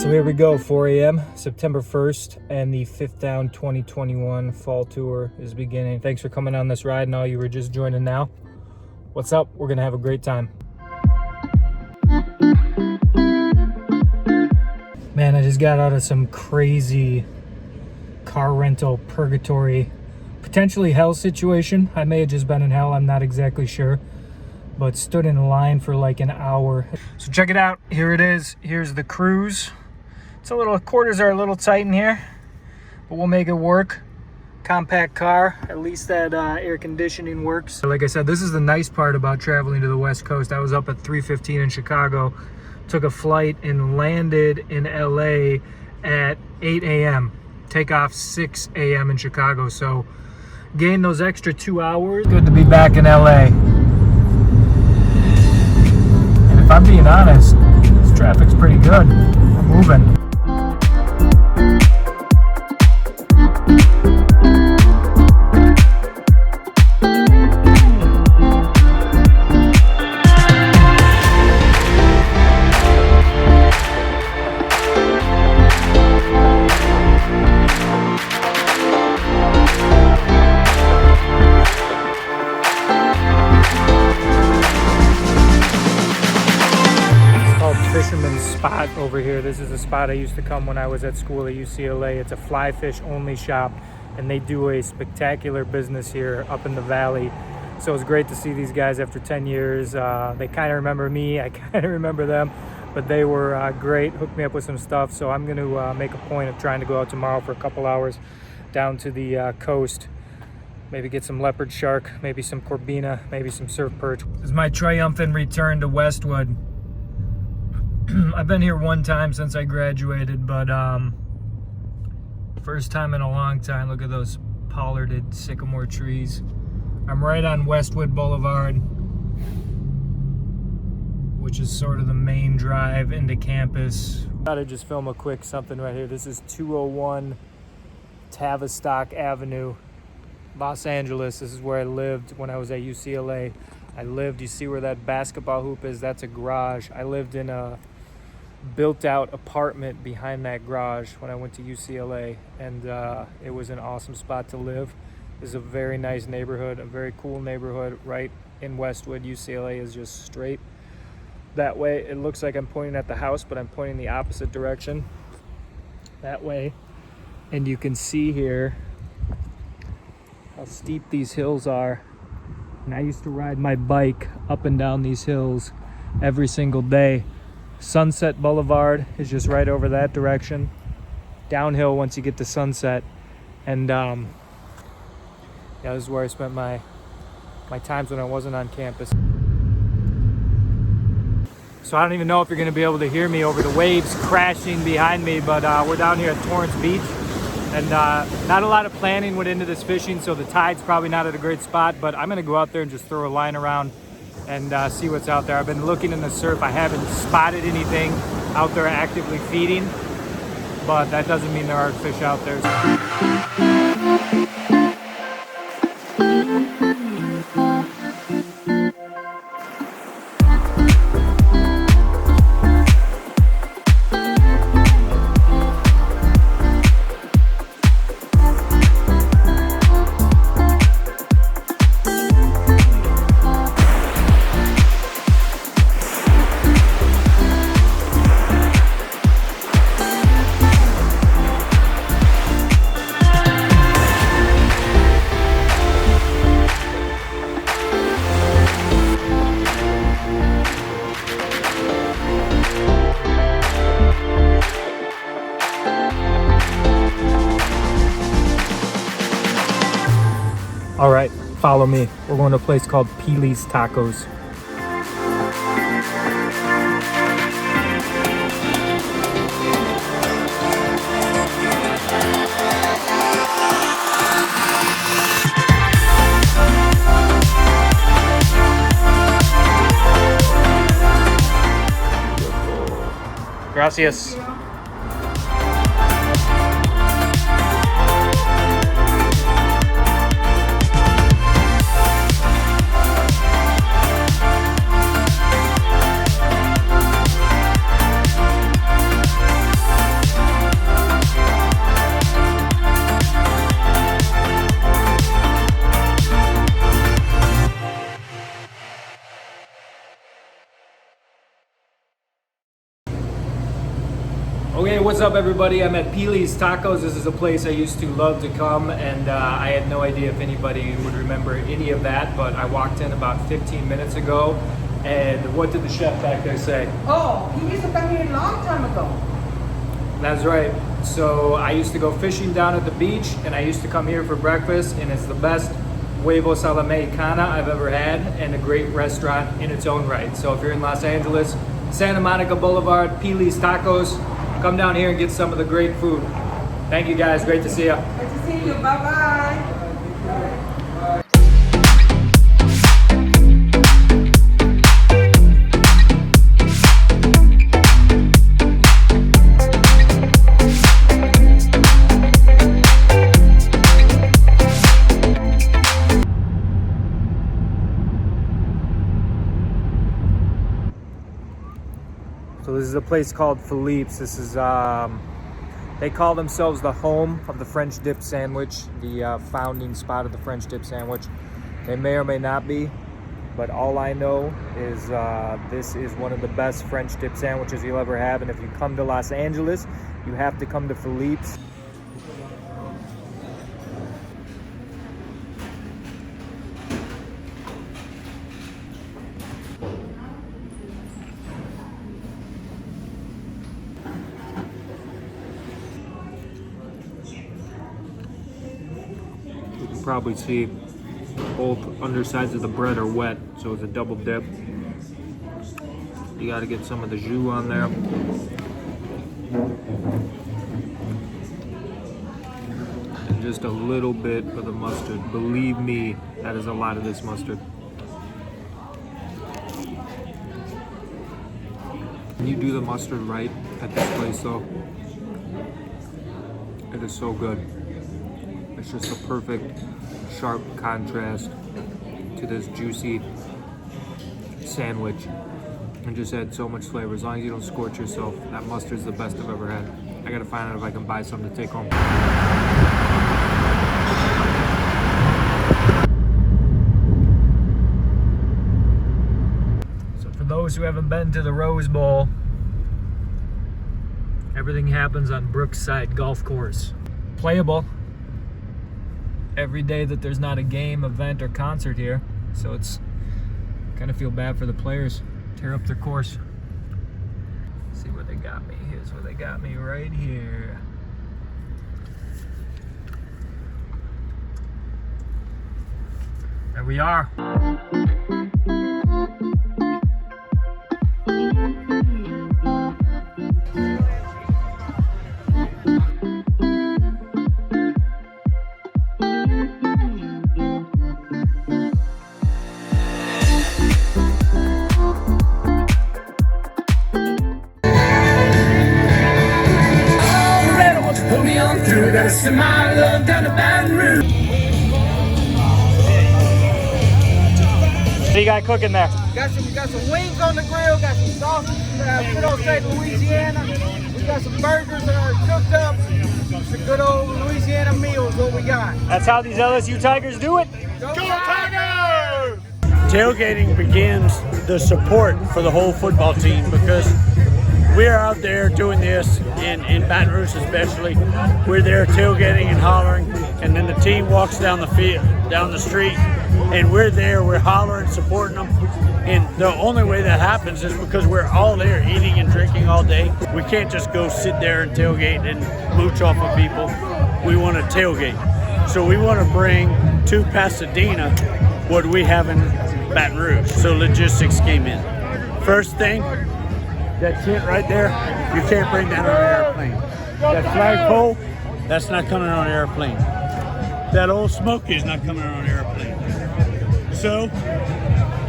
So here we go, 4 a.m., September 1st, and the 5th Down 2021 Fall Tour is beginning. Thanks for coming on this ride, and all you were just joining now. What's up? We're gonna have a great time. Man, I just got out of some crazy car rental purgatory, potentially hell situation. I may have just been in hell, I'm not exactly sure, but stood in line for like an hour. So check it out, here it is. Here's the cruise. It's a little, quarters are a little tight in here, but we'll make it work. Compact car, at least that air conditioning works. Like I said, this is the nice part about traveling to the West Coast. I was up at 3:15 in Chicago, took a flight and landed in LA at 8 a.m. Take off 6 a.m. in Chicago, so gained those extra 2 hours. Good to be back in LA. And if I'm being honest, this traffic's pretty good. We're moving. Spot over here. This is a spot I used to come when I was at school at UCLA. It's a fly fish only shop, and they do a spectacular business here up in the valley. So it's great to see these guys after 10 years. They kind of remember me, I kind of remember them, but they were great, hooked me up with some stuff. So I'm going to make a point of trying to go out tomorrow for a couple hours down to the coast, maybe get some leopard shark, maybe some corbina, maybe some surf perch. This is my triumphant return to Westwood. I've been here one time since I graduated, but first time in a long time. Look at those pollarded sycamore trees. I'm right on Westwood Boulevard, which is sort of the main drive into campus. Gotta just film a quick something right here. This is 201 Tavistock Avenue, Los Angeles. This is where I lived when I was at UCLA. You see where that basketball hoop is? That's a garage. I lived in a built out apartment behind that garage when I went to UCLA, and it was an awesome spot to live. This is a very nice neighborhood, a very cool neighborhood right in Westwood. UCLA is just straight that way. It looks like I'm pointing at the house, but I'm pointing the opposite direction that way, and you can see here how steep these hills are. And I used to ride my bike up and down these hills every single day. Sunset Boulevard is just right over that direction. Downhill once you get to Sunset. And yeah, this is where I spent my times when I wasn't on campus. So I don't even know if you're gonna be able to hear me over the waves crashing behind me, but we're down here at Torrance Beach. And not a lot of planning went into this fishing, so the tide's probably not at a great spot, but I'm gonna go out there and just throw a line around and see what's out there. I've been looking in the surf. I haven't spotted anything out there actively feeding, but that doesn't mean there aren't fish out there. All right, follow me. We're going to a place called Peely's Tacos. Gracias. up, everybody? I'm at Peely's Tacos. This is a place I used to love to come, and I had no idea if anybody would remember any of that, but I walked in about 15 minutes ago, and what did the chef back there say? Oh, he used to come here a long time ago. That's right. So I used to go fishing down at the beach, and I used to come here for breakfast, and it's the best huevos a la mexicana I've ever had, and a great restaurant in its own right. So if you're in Los Angeles, Santa Monica Boulevard, Peely's Tacos, come down here and get some of the great food. Thank you guys, great to see you. Good to see you, bye-bye. So this is a place called Philippe's. This is, they call themselves the home of the French dip sandwich, the founding spot of the French dip sandwich. They may or may not be, but all I know is this is one of the best French dip sandwiches you'll ever have. And if you come to Los Angeles, you have to come to Philippe's. Probably see both undersides of the bread are wet, so it's a double dip. You got to get some of the jus on there. And just a little bit of the mustard. Believe me, that is a lot of this mustard. When you do the mustard right at this place though, it is so good. It's just a perfect sharp contrast to this juicy sandwich, and just add so much flavor. As long as you don't scorch yourself, that mustard is the best I've ever had. I gotta find out if I can buy some to take home. So for those who haven't been to the Rose Bowl, everything happens on Brookside Golf Course. Playable every day that there's not a game, event, or concert here. So it's kind of feel bad for the players. Tear up their course. Let's see where they got me. Here's where they got me, right here. There we are. Rest of my love down to Baton Rouge. What do you got cooking there? Got some wings on the grill, got some sausage, good old state Louisiana. We got some burgers that are cooked up. It's a good old Louisiana meal is what we got. That's how these LSU Tigers do it. Go Tigers! Tailgating begins the support for the whole football team, because we're out there doing this in Baton Rouge especially. We're there tailgating and hollering, and then the team walks down the field, down the street, and we're there, we're hollering, supporting them. And the only way that happens is because we're all there eating and drinking all day. We can't just go sit there and tailgate and mooch off of people. We want to tailgate. So we want to bring to Pasadena what we have in Baton Rouge. So logistics came in. First thing, that tent right there, you can't bring that on an airplane. That flagpole, that's not coming on an airplane. That old Smoky is not coming on an airplane. So,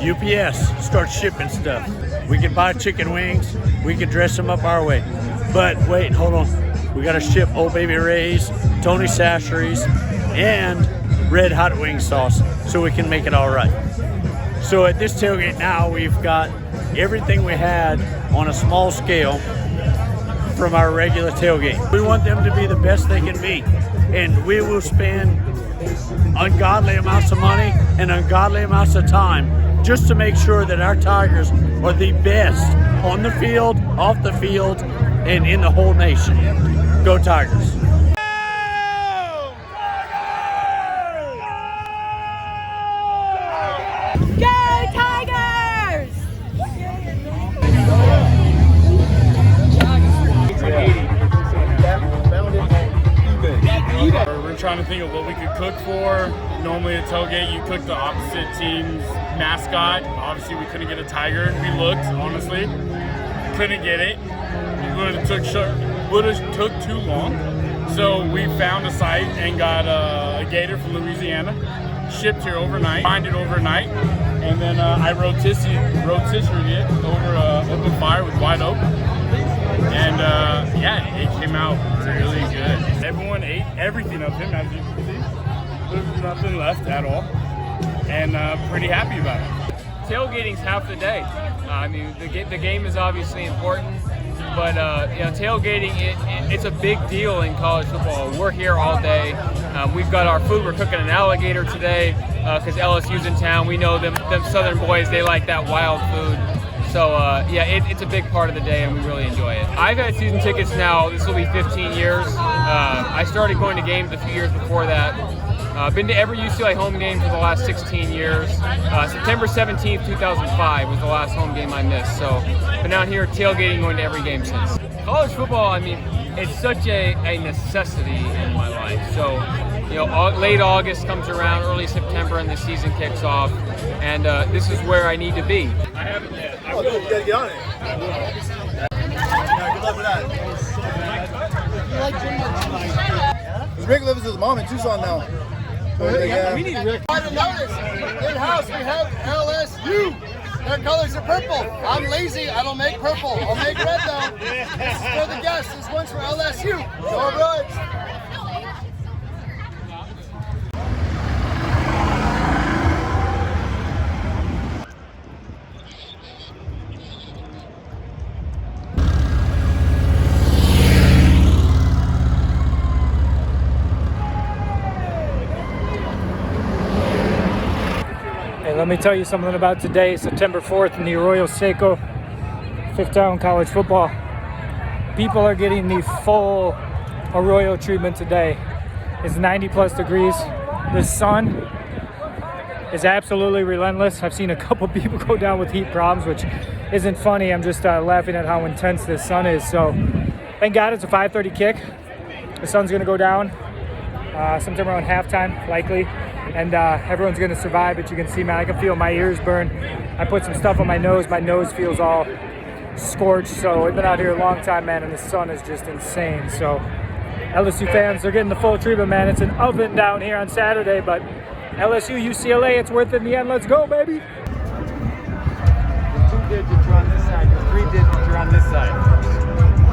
UPS starts shipping stuff. We can buy chicken wings, we can dress them up our way. But wait, hold on. We gotta ship Old Baby Ray's, Tony Chachere's, and Red Hot Wing sauce so we can make it all right. So at this tailgate now, we've got everything we had on a small scale from our regular tailgate. We want them to be the best they can be, and we will spend ungodly amounts of money and ungodly amounts of time just to make sure that our Tigers are the best on the field, off the field, in the whole nation. Go Tigers! We're trying to think of what we could cook for. Normally at tailgate, you cook the opposite team's mascot. Obviously, we couldn't get a tiger. We looked, honestly, couldn't get it. It would have took too long. So we found a site and got a gator from Louisiana, shipped here overnight, find it overnight, and then I rotisserie it over open fire with white oak. And yeah, it came out really good. Everyone ate everything of him, as you can see. There's nothing left at all, and pretty happy about it. Tailgating's half the day. I mean, the game is obviously important, but you know, tailgating it's a big deal in college football. We're here all day. We've got our food. We're cooking an alligator today because LSU's in town. We know them Southern boys. They like that wild food. So yeah, it's a big part of the day, and we really enjoy it. I've had season tickets now. This will be 15 years. I started going to games a few years before that. Been to every UCLA home game for the last 16 years. September 17th, 2005 was the last home game I missed. So been out here tailgating, going to every game since. College football, I mean, it's such a necessity in my life. So, you know, late August comes around, early September, and the season kicks off. And this is where I need to be. I haven't yet. Oh, dude, you gotta get on it. Yeah, good luck with that. There's Rick lives with his mom in Tucson now. We need Rick. I notice in-house we have LSU. Their colors are purple. I'm lazy. I don't make purple. I'll make red though. This is for the guests. This one's for LSU. Go Bruins. Let me tell you something about today, September 4th in the Arroyo Seco, Fifth Town College Football. People are getting the full Arroyo treatment today. It's 90 plus degrees. The sun is absolutely relentless. I've seen a couple people go down with heat problems, which isn't funny. I'm just laughing at how intense this sun is. So thank God it's a 5:30 kick. The sun's gonna go down sometime around halftime, likely. And everyone's gonna survive, but you can see, man, I can feel my ears burn. I put some stuff on my nose feels all scorched. So we've been out here a long time, man, and the sun is just insane. So LSU fans, they're getting the full treatment, man. It's an oven down here on Saturday, but LSU, UCLA, it's worth it in the end. Let's go, baby. 2 digits are on this side, your 3 digits are on this side.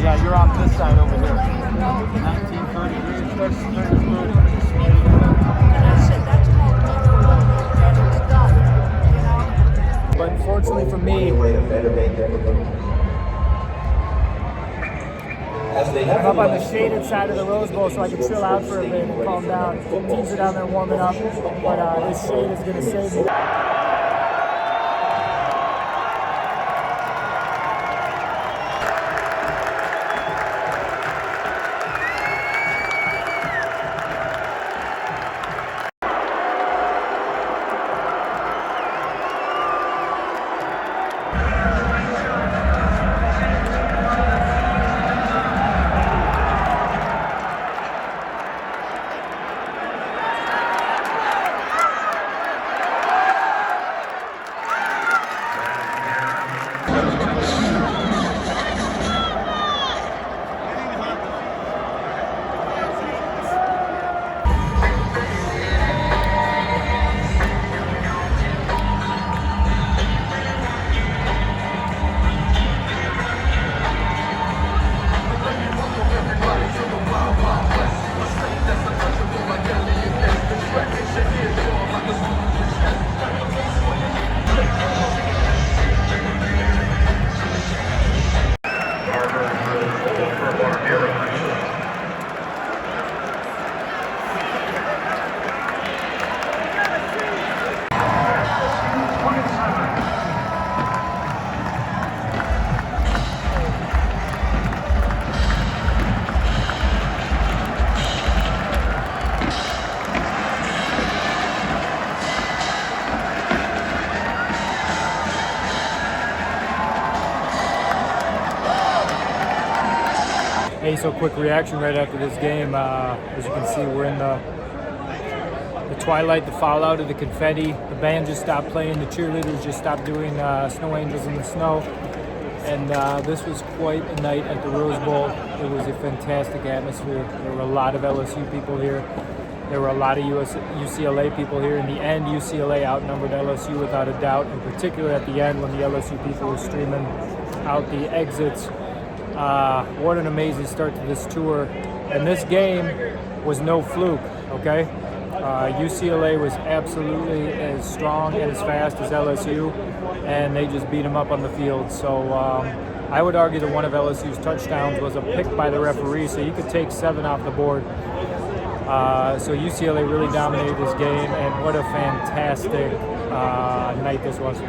Yeah, you're on this side over here. 1930. But unfortunately for me, I'm up on the shaded side of the Rose Bowl so I can chill out for a bit and calm down. Teams are down there warming up, but this shade is going to save me. so quick reaction right after this game. As you can see, we're in the twilight, the fallout of the confetti. The band just stopped playing. The cheerleaders just stopped doing snow angels in the snow. And this was quite a night at the Rose Bowl. It was a fantastic atmosphere. There were a lot of LSU people here. There were a lot of UCLA people here. In the end, UCLA outnumbered LSU without a doubt, in particular at the end when the LSU people were streaming out the exits. What an amazing start to this tour. And this game was no fluke, okay? UCLA was absolutely as strong and as fast as LSU, and they just beat them up on the field. So I would argue that one of LSU's touchdowns was a pick by the referee, so you could take 7 off the board. So UCLA really dominated this game, and what a fantastic night this was.